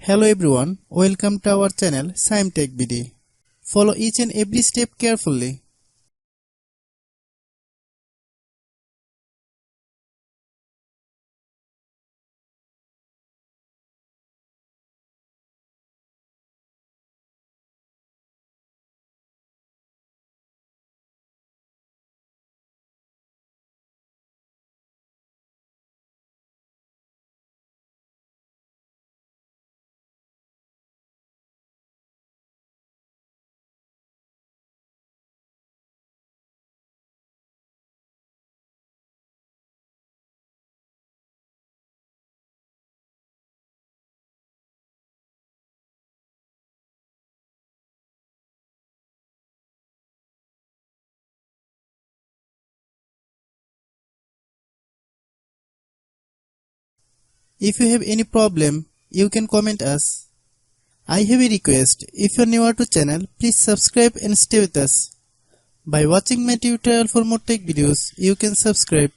Hello everyone, welcome to our channel Shaem TechBD. Follow each and every step carefully. If you have any problem, you can comment us. I have a request, if you are newer to channel, please subscribe and stay with us. By watching my tutorial for more tech videos, you can subscribe.